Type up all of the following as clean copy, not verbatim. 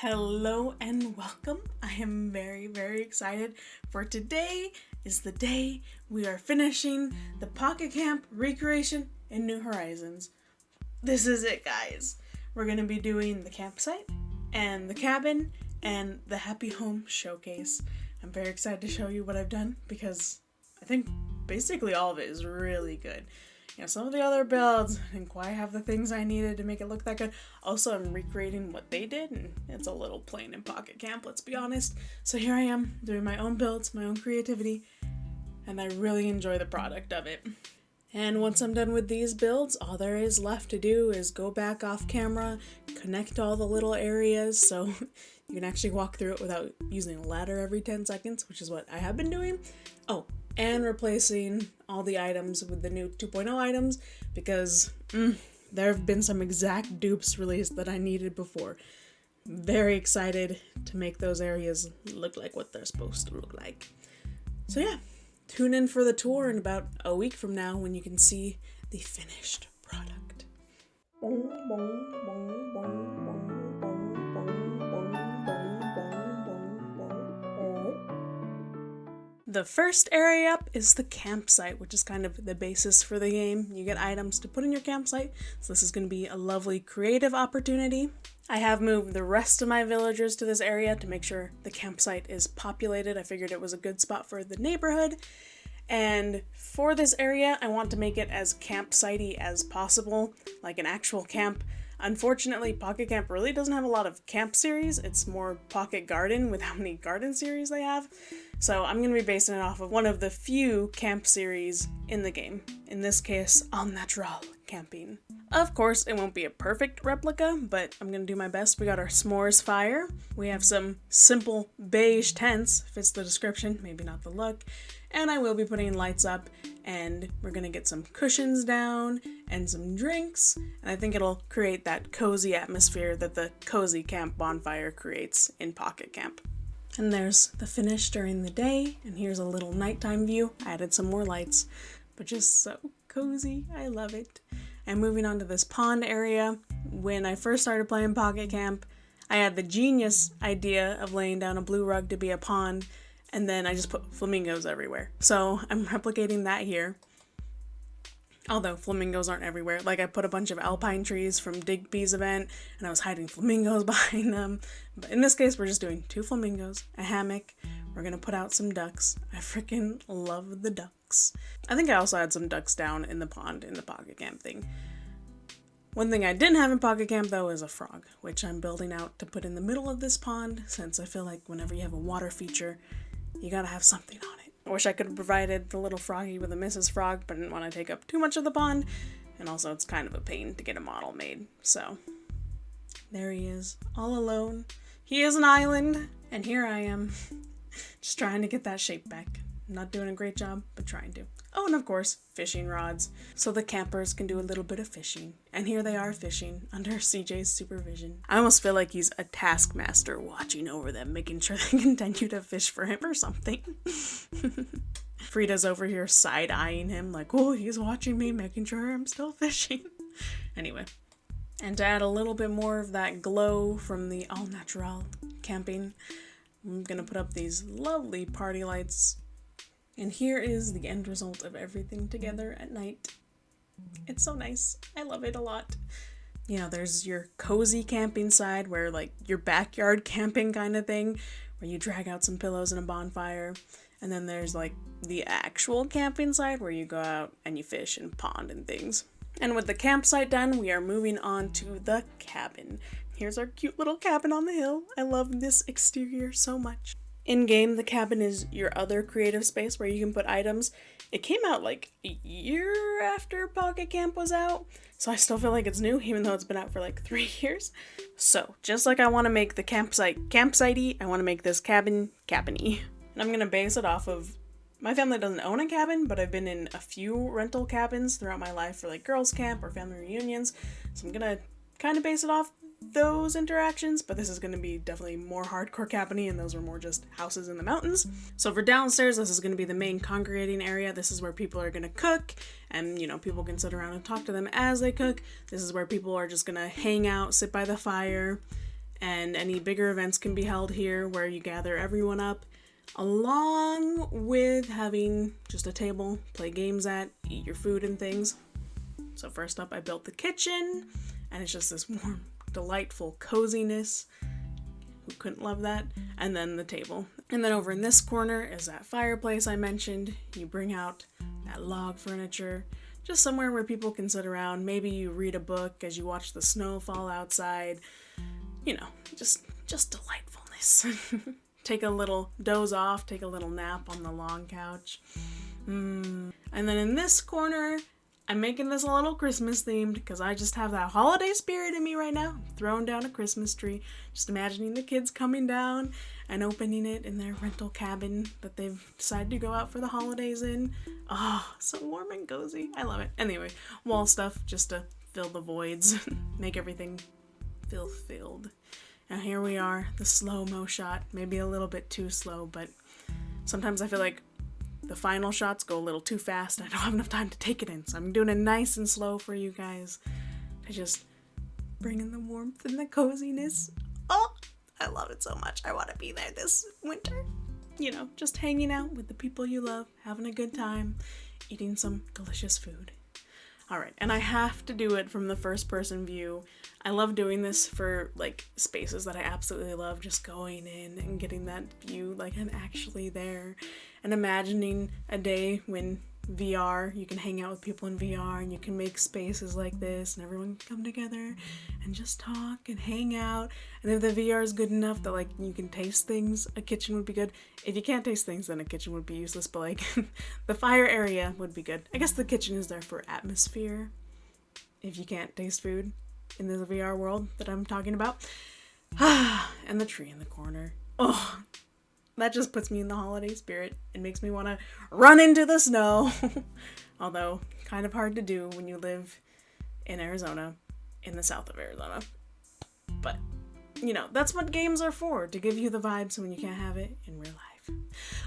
Hello and welcome. I am very excited for today is the day we are finishing the Pocket Camp recreation in New Horizons. This is it, guys. We're going to be doing the campsite and the cabin and the Happy Home Showcase. I'm very excited to show you what I've done because I think basically all of it is really good. Some of the other builds didn't quite have the things I needed to make it look that good. Also, I'm recreating what they did, and it's a little plain in Pocket Camp, let's be honest. So here I am, doing my own builds, my own creativity, and I really enjoy the product of it. And once I'm done with these builds, all there is left to do is go back off camera, connect all the little areas so you can actually walk through it without using a ladder every 10 seconds, which is what I have been doing. Oh, and replacing all the items with the new 2.0 items because there have been some exact dupes released that I needed before. Very excited to make those areas look like what they're supposed to look like. So yeah, tune in for the tour in about a week from now when you can see the finished product. The first area up is the campsite, which is kind of the basis for the game. You get items to put in your campsite, so this is going to be a lovely creative opportunity. I have moved the rest of my villagers to this area to make sure the campsite is populated. I figured it was a good spot for the neighborhood. And for this area, I want to make it as campsite-y as possible, like an actual camp. Unfortunately, Pocket Camp really doesn't have a lot of camp series. It's more Pocket Garden with how many garden series they have. So I'm going to be basing it off of one of the few camp series in the game. In this case, All Natural Camping. Of course, it won't be a perfect replica, but I'm going to do my best. We got our s'mores fire. We have some simple beige tents, fits the description, maybe not the look. And I will be putting lights up, and we're going to get some cushions down and some drinks, and I think it'll create that cozy atmosphere that the cozy camp bonfire creates in Pocket Camp. And there's the finish during the day, and here's a little nighttime view. I added some more lights, but just so cozy. I love it. And moving on to this pond area, when I first started playing Pocket Camp, I had the genius idea of laying down a blue rug to be a pond, and then I just put flamingos everywhere. So I'm replicating that here. Although flamingos aren't everywhere. Like I put a bunch of alpine trees from Digby's event and I was hiding flamingos behind them. But in this case, we're just doing 2 flamingos, a hammock. We're going to put out some ducks. I freaking love the ducks. I think I also had some ducks down in the pond in the Pocket Camp thing. One thing I didn't have in Pocket Camp though is a frog, which I'm building out to put in the middle of this pond since I feel like whenever you have a water feature, you gotta have something on it. I wish I could have provided the little froggy with a Mrs. Frog, but I didn't want to take up too much of the pond, and also it's kind of a pain to get a model made. So, there he is, all alone. He is an island, and here I am, just trying to get that shape back. Not doing a great job, but trying to. Oh, and of course, fishing rods, so the campers can do a little bit of fishing. And here they are fishing, under CJ's supervision. I almost feel like he's a taskmaster watching over them, making sure they continue to fish for him or something. Frida's over here side-eyeing him, like, oh, he's watching me, making sure I'm still fishing. Anyway. And to add a little bit more of that glow from the All Natural Camping, I'm gonna put up these lovely party lights. And here is the end result of everything together at night. It's so nice. I love it a lot. There's your cozy camping side where like your backyard camping kind of thing, where you drag out some pillows and a bonfire. And then there's like the actual camping side where you go out and you fish and pond and things. And with the campsite done, we are moving on to the cabin. Here's our cute little cabin on the hill. I love this exterior so much. In-game, the cabin is your other creative space where you can put items. It came out like a year after Pocket Camp was out, so I still feel like it's new, even though it's been out for like 3 years. So, just like I want to make the campsite campsite-y, I want to make this cabin cabin-y. And I'm going to base it off of, my family doesn't own a cabin, but I've been in a few rental cabins throughout my life for like girls' camp or family reunions, so I'm going to kind of base it off those interactions, but this is going to be definitely more hardcore cabin-y, and those were more just houses in the mountains. So for downstairs, this is going to be the main congregating area. This is where people are going to cook, and people can sit around and talk to them as they cook. This is where people are just going to hang out, sit by the fire, and any bigger events can be held here where you gather everyone up, along with having just a table, play games at, eat your food and things. So first up, I built the kitchen, and it's just this warm, delightful coziness. Who couldn't love that? And then the table. And then over in this corner is that fireplace I mentioned. You bring out that log furniture, just somewhere where people can sit around. Maybe you read a book as you watch the snow fall outside. You know, just delightfulness. Take a little doze off, take a little nap on the long couch. And then in this corner, I'm making this a little Christmas themed because I just have that holiday spirit in me right now. I'm throwing down a Christmas tree, just imagining the kids coming down and opening it in their rental cabin that they've decided to go out for the holidays in. Oh, so warm and cozy. I love it. Anyway, wall stuff just to fill the voids, make everything feel filled. Now here we are, the slow-mo shot. Maybe a little bit too slow, but sometimes I feel like the final shots go a little too fast. I don't have enough time to take it in, so I'm doing it nice and slow for you guys to just bring in the warmth and the coziness. Oh, I love it so much. I want to be there this winter. You know, just hanging out with the people you love, having a good time, eating some delicious food. All right, and I have to do it from the first person view. I love doing this for like spaces that I absolutely love, just going in and getting that view like I'm actually there and imagining a day when VR, you can hang out with people in VR and you can make spaces like this and everyone can come together and just talk and hang out. And if the VR is good enough that like you can taste things, a kitchen would be good. If you can't taste things, then a kitchen would be useless, but like the fire area would be good. I guess the kitchen is there for atmosphere if you can't taste food in the VR world that I'm talking about. And the tree in the corner. Oh, that just puts me in the holiday spirit and makes me want to run into the snow. Although, kind of hard to do when you live in Arizona, in the south of Arizona. But, you know, that's what games are for, to give you the vibes when you can't have it in real life.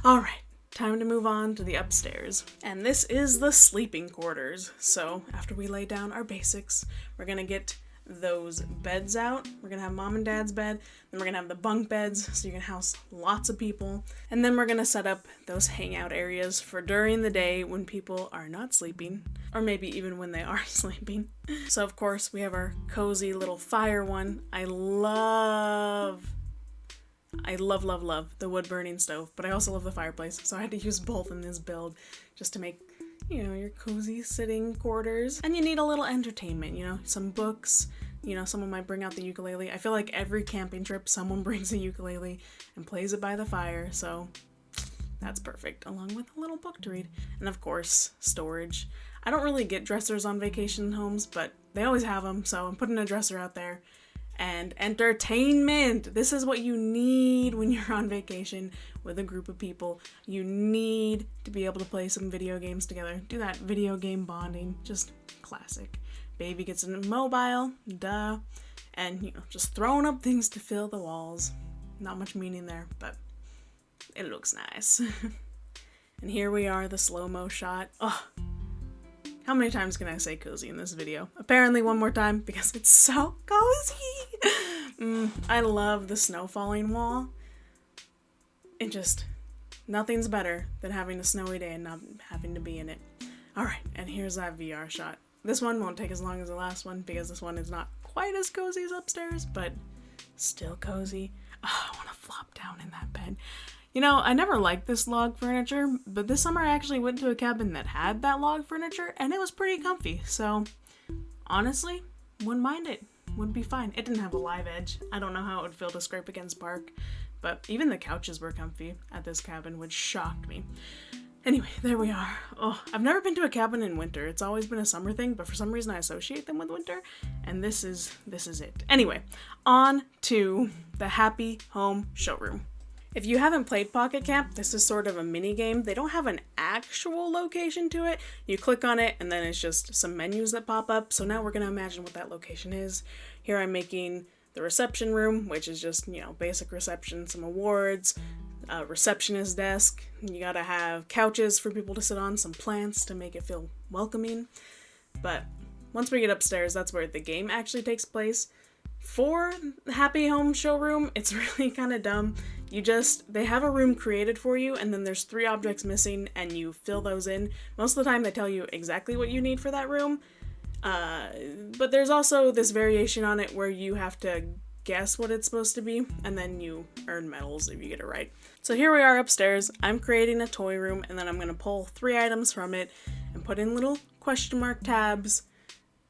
Alright, time to move on to the upstairs. And this is the sleeping quarters. So, after we lay down our basics, we're gonna get those beds out. We're gonna have mom and dad's bed, then we're gonna have the bunk beds so you can house lots of people, and then we're gonna set up those hangout areas for during the day when people are not sleeping, or maybe even when they are sleeping. So of course we have our cozy little fire one. I love the wood burning stove, but I also love the fireplace, so I had to use both in this build just to make, you know, your cozy sitting quarters. And you need a little entertainment, you know, some books, you know, someone might bring out the ukulele. I feel like every camping trip someone brings a ukulele and plays it by the fire, so that's perfect, along with a little book to read. And of course, storage. I don't really get dressers on vacation homes, but they always have them, so I'm putting a dresser out there. And entertainment! This is what you need when you're on vacation with a group of people. You need to be able to play some video games together. Do that video game bonding. Just classic. Baby gets a mobile, duh. And, you know, just throwing up things to fill the walls. Not much meaning there, but it looks nice. And here we are, the slow-mo shot. Oh, how many times can I say cozy in this video? Apparently one more time, because it's so cozy! I love the snow falling wall. It just, nothing's better than having a snowy day and not having to be in it. Alright, and here's that VR shot. This one won't take as long as the last one, because this one is not quite as cozy as upstairs, but still cozy. Oh, I want to flop down in that bed. You know, I never liked this log furniture, but this summer I actually went to a cabin that had that log furniture, and it was pretty comfy, so honestly, wouldn't mind it. Would be fine. It didn't have a live edge. I don't know how it would feel to scrape against bark, but even the couches were comfy at this cabin, which shocked me. Anyway, there we are. Oh, I've never been to a cabin in winter. It's always been a summer thing, but for some reason I associate them with winter, and this is it. Anyway, on to the Happy Home Showroom. If you haven't played Pocket Camp, this is sort of a mini game. They don't have an actual location to it. You click on it and then it's just some menus that pop up. So now we're going to imagine what that location is. Here I'm making the reception room, which is just, you know, basic reception, some awards, a receptionist desk. You gotta have couches for people to sit on, some plants to make it feel welcoming. But once we get upstairs, that's where the game actually takes place. For the Happy Home showroom, it's really kind of dumb. They have a room created for you, and then there's 3 objects missing, and you fill those in. Most of the time, they tell you exactly what you need for that room. But there's also this variation on it where you have to guess what it's supposed to be, and then you earn medals if you get it right. So here we are upstairs. I'm creating a toy room, and then I'm going to pull 3 items from it and put in little question mark tabs,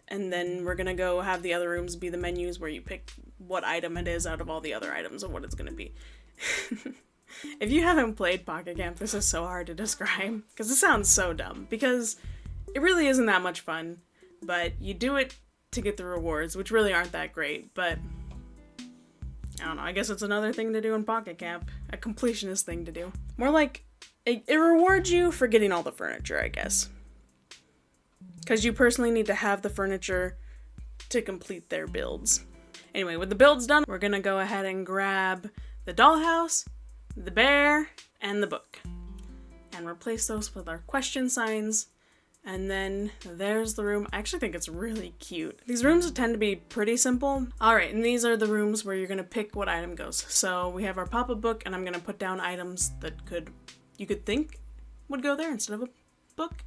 and then we're going to go have the other rooms be the menus where you pick what item it is out of all the other items and what it's going to be. If you haven't played Pocket Camp, this is so hard to describe, because it sounds so dumb, because it really isn't that much fun, but you do it to get the rewards, which really aren't that great, but I don't know, I guess it's another thing to do in Pocket Camp, a completionist thing to do. More like, it rewards you for getting all the furniture, I guess. Because you personally need to have the furniture to complete their builds. Anyway, with the builds done, we're gonna go ahead and grab the dollhouse, the bear, and the book. And replace those with our question signs. And then there's the room. I actually think it's really cute. These rooms tend to be pretty simple. Alright, and these are the rooms where you're gonna pick what item goes. So we have our pop-up book, and I'm gonna put down items that you could think would go there instead of a book.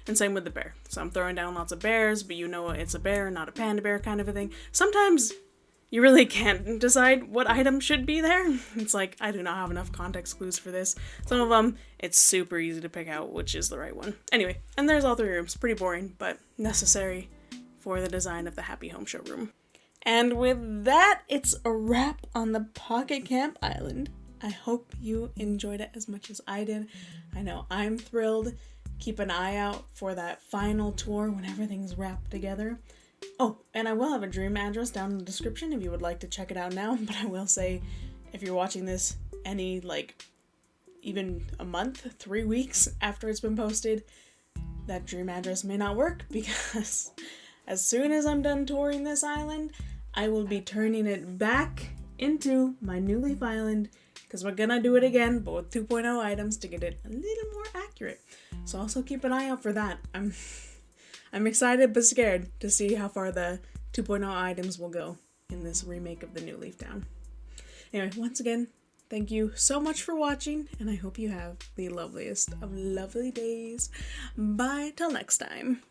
And same with the bear. So I'm throwing down lots of bears, but you know it's a bear, not a panda bear kind of a thing. Sometimes you really can't decide what item should be there. It's like, I do not have enough context clues for this. Some of them, it's super easy to pick out which is the right one. Anyway, and there's all 3 rooms. Pretty boring, but necessary for the design of the Happy Home showroom. And with that, it's a wrap on the Pocket Camp Island. I hope you enjoyed it as much as I did. I know I'm thrilled. Keep an eye out for that final tour when everything's wrapped together. Oh, and I will have a dream address down in the description if you would like to check it out now, but I will say, if you're watching this even a month, 3 weeks after it's been posted, that dream address may not work, because as soon as I'm done touring this island, I will be turning it back into my New Leaf Island, because we're gonna do it again, but with 2.0 items to get it a little more accurate. So also keep an eye out for that. I'm excited but scared to see how far the 2.0 items will go in this remake of the New Leaf Town. Anyway, once again, thank you so much for watching, and I hope you have the loveliest of lovely days. Bye till next time.